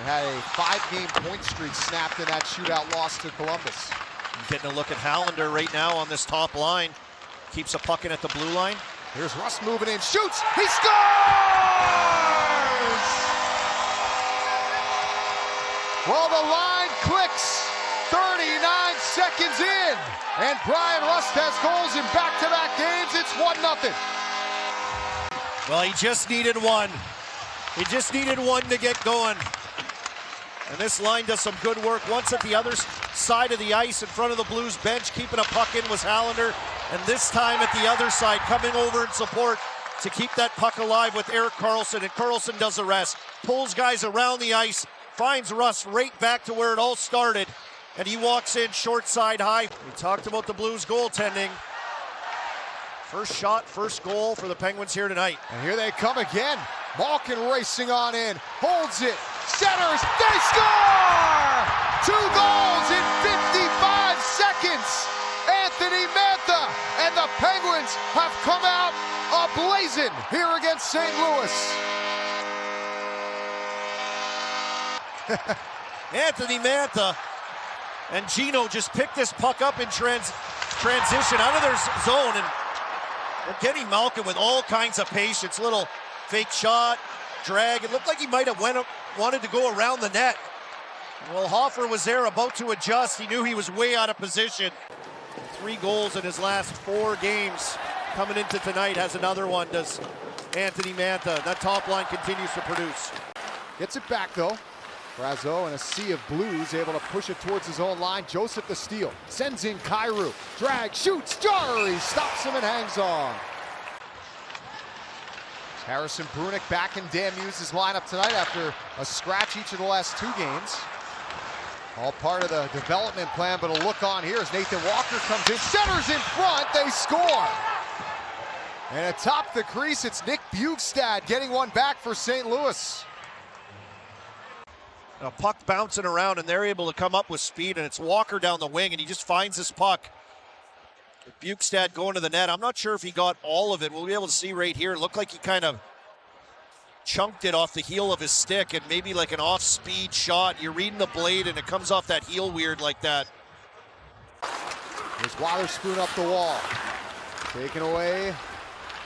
They had a 5-game point streak snapped in that shootout loss to Columbus. Getting a look at Hallander right now on this top line. Keeps a puck in at the blue line. Here's Russ moving in, shoots, he scores! Well, the line clicks, 39 seconds in, and Brian Rust has goals in back-to-back games. It's 1-0. Well, he just needed one. He just needed one to get going. And this line does some good work. Once at the other side of the ice in front of the Blues bench, keeping a puck in was Hallander. And this time at the other side, coming over in support to keep that puck alive with Erik Karlsson. And Karlsson does the rest. Pulls guys around the ice, finds Russ right back to where it all started. And he walks in short side high. We talked about the Blues goaltending. First shot, first goal for the Penguins here tonight. And here they come again. Malkin racing on in, holds it, centers, they score! 2 goals in 55 seconds. Anthony Mantha and the Penguins have come out ablazing here against St. Louis. Anthony Mantha and Gino just picked this puck up in transition out of their zone, and we're getting Malkin with all kinds of patience. Little fake shot, drag. It looked like he might have wanted to go around the net. Well, Hofer was there about to adjust. He knew he was way out of position. 3 goals in his last 4 games. Coming into tonight has another one, does Anthony Mantha. That top line continues to produce. Gets it back though. Brazeau in a sea of Blues, able to push it towards his own line. Joseph the steal, sends in Kyrou. Drag, shoots, Jarry stops him and hangs on. Harrison Brunick back in Dan Muse's lineup tonight after a scratch each of the last 2 games. All part of the development plan, but a look on here as Nathan Walker comes in, centers in front, they score! And atop the crease, it's Nick Bjugstad getting one back for St. Louis. A puck bouncing around, and they're able to come up with speed, and it's Walker down the wing, and he just finds this puck. Bjugstad going to the net. I'm not sure if he got all of it. We'll be able to see right here. It looked like he kind of chunked it off the heel of his stick, and maybe like an off-speed shot. You're reading the blade, and it comes off that heel weird like that. Here's Witherspoon up the wall. Taken away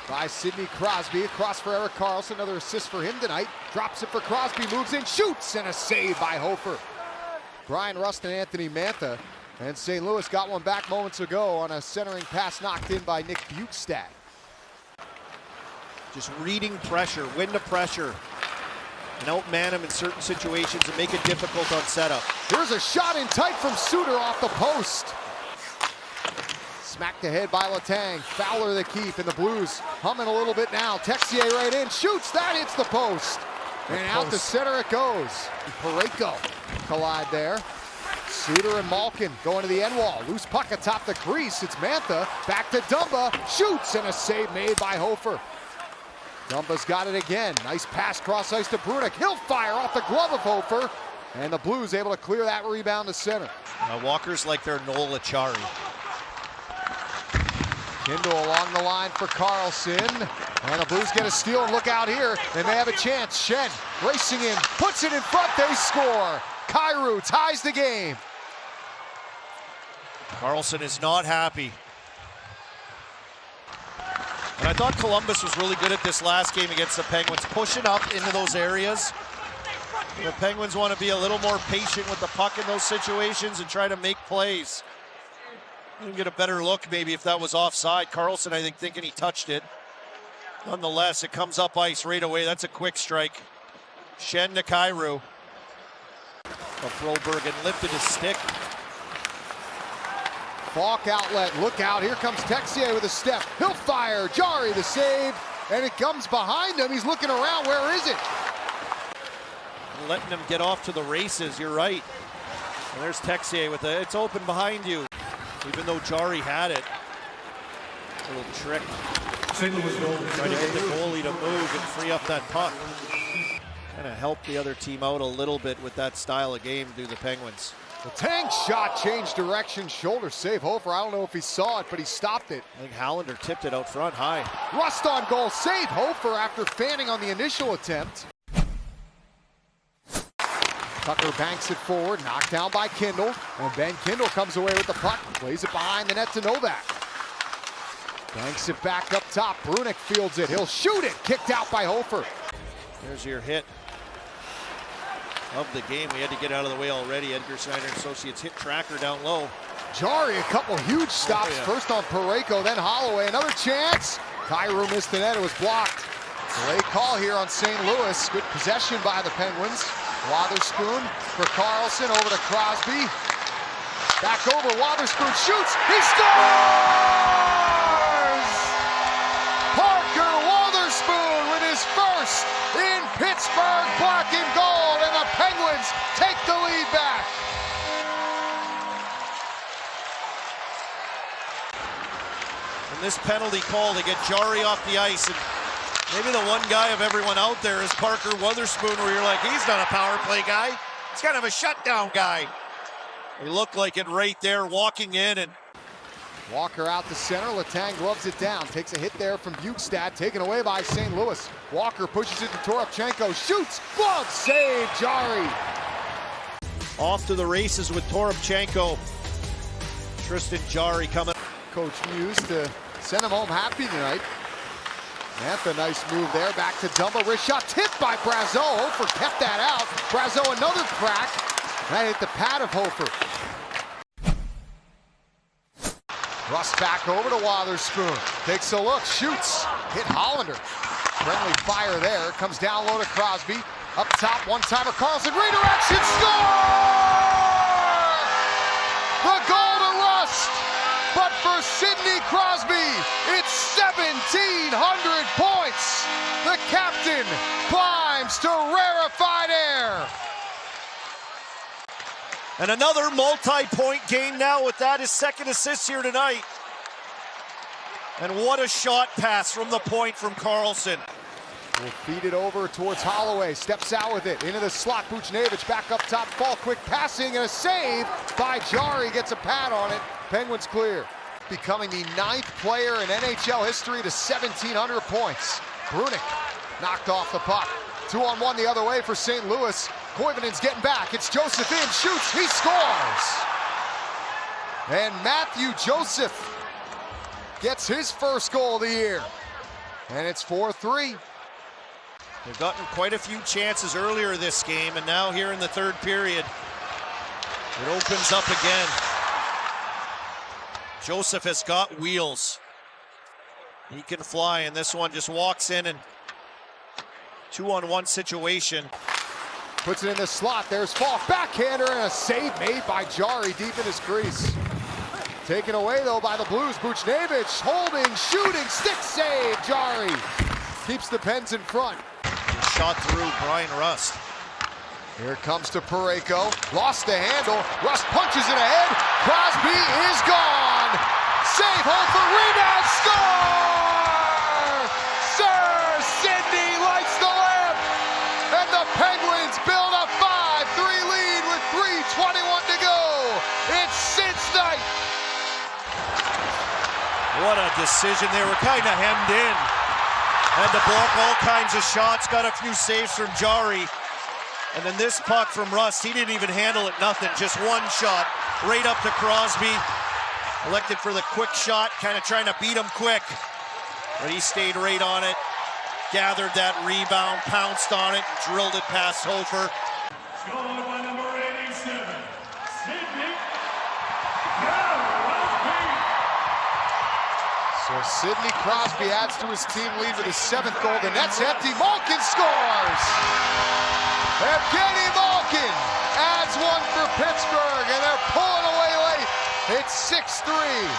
by Sidney Crosby. Across for Erik Karlsson. Another assist for him tonight. Drops it for Crosby, moves in, shoots, and a save by Hofer. Brian Rust and Anthony Mantha. And St. Louis got one back moments ago on a centering pass knocked in by Nick Bjugstad. Just reading pressure, win the pressure, and outman him in certain situations and make it difficult on setup. Here's a shot in tight from Suter off the post. Smacked ahead by Letang. Fowler the keep, and the Blues humming a little bit now. Texier right in, shoots, that hits the post. And out the center it goes. Parayko collide there. Suter and Malkin going to the end wall. Loose puck atop the crease. It's Mantha. Back to Dumba. Shoots, and a save made by Hofer. Dumba's got it again. Nice pass cross ice to Brunick. He'll fire off the glove of Hofer. And the Blues able to clear that rebound to center. Walker's like their Noel Achari. Kindle along the line for Karlsson. And the Blues get a steal, and look out here. They may have a chance. Shen racing in, puts it in front, they score. Kyrou ties the game. Karlsson is not happy. And I thought Columbus was really good at this last game against the Penguins, pushing up into those areas. The Penguins want to be a little more patient with the puck in those situations and try to make plays. You can get a better look maybe if that was offside. Karlsson, I think, thinking he touched it. Nonetheless, it comes up ice right away. That's a quick strike. Shen to Kyrou. Broberg and lifted his stick. Falk outlet, look out, here comes Texier with a step. He'll fire, Jarry the save, and it comes behind him. He's looking around, where is it? Letting him get off to the races, you're right. And there's Texier with it, it's open behind you. Even though Jarry had it. A little trick. Trying to get the goalie to move and free up that puck. Kind of helped the other team out a little bit with that style of game, do the Penguins. The tank shot changed direction, shoulder save. Hofer, I don't know if he saw it, but he stopped it. I think Hallander tipped it out front high. Rust on goal, save Hofer after fanning on the initial attempt. Tucker banks it forward, knocked down by Kindle, and Ben Kindle comes away with the puck, plays it behind the net to Novak. Banks it back up top, Brunick fields it, he'll shoot it, kicked out by Hofer. There's your hit of the game. We had to get out of the way already. Edgar Snyder Associates hit tracker down low. Jari, a couple huge stops, first on Parayko, then Holloway, another chance. Kyrou missed the net, it was blocked. Delay call here on St. Louis, good possession by the Penguins. Wotherspoon for Carlson, over to Crosby. Back over, Wotherspoon shoots, he scores! Parker Wotherspoon with his first in Pittsburgh, black and gold, and the Penguins take the lead back. And this penalty call to get Jari off the ice, and maybe the one guy of everyone out there is Parker Wotherspoon, where you're like, he's not a power play guy. He's kind of a shutdown guy. He looked like it right there, walking in, and Walker out to center, Letang gloves it down, takes a hit there from Bukestad, taken away by St. Louis. Walker pushes it to Toropchenko, shoots, glove save, Jari. Off to the races with Toropchenko. Tristan Jari coming. Coach Muse to send him home happy tonight. Mantha, nice move there, back to Dumba, wrist shot, tipped by Brazeau. Hofer kept that out. Brazeau another crack. That hit the pad of Hofer. Rust back over to Wotherspoon. Takes a look, shoots, hit Hollander. Friendly fire there, comes down low to Crosby. Up top, one-timer, Carlson, redirection, score! The goal to Rust! But for Sidney Crosby, it's 1,700 points. The captain climbs to rarefied air. And another multi-point game now with that, his second assist here tonight. And what a shot pass from the point from Carlson. Will feed it over towards Holloway, steps out with it, into the slot, Buchnevich back up top, fall quick passing, and a save by Jari, gets a pad on it, Penguins clear. Becoming the 9th player in NHL history to 1,700 points. Brunick knocked off the puck. 2-on-1 the other way for St. Louis. Koivinen's getting back, it's Joseph in, shoots, he scores! And Matthew Joseph gets his first goal of the year. And it's 4-3. They've gotten quite a few chances earlier this game, and now here in the third period, it opens up again. Joseph has got wheels. He can fly, and this one just walks in and 2-on-1 situation. Puts it in the slot, there's Falk, backhander, and a save made by Jari deep in his crease. Taken away though by the Blues, Buchnevich holding, shooting, stick save, Jari. Keeps the Pens in front. Shot through Brian Rust. Here comes to Parayko, lost the handle, Rust punches it ahead, Crosby is gone! Save, Hofer, rebound, score! Sir Sidney lights the lamp! And the Penguins build a 5-3 lead with 3:21 to go! It's Sid's night! What a decision, they were kind of hemmed in. Had to block all kinds of shots, got a few saves from Jari. And then this puck from Rust, he didn't even handle it, nothing. Just one shot, right up to Crosby. Elected for the quick shot, kind of trying to beat him quick. But he stayed right on it, gathered that rebound, pounced on it, drilled it past Hofer. Scored by number 87, Sidney. So Sidney Crosby adds to his team lead with his 7th goal. The net's empty, Malkin scores! Evgeny Malkin adds one for Pittsburgh, and they're pulling away late. It's 6-3.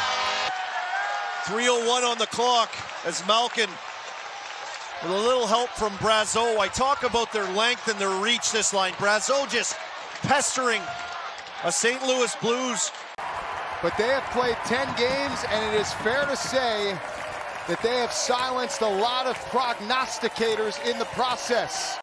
3:01 on the clock as Malkin, with a little help from Brazeau. I talk about their length and their reach this line. Brazeau just pestering a St. Louis Blues. But they have played 10 games, and it is fair to say that they have silenced a lot of prognosticators in the process.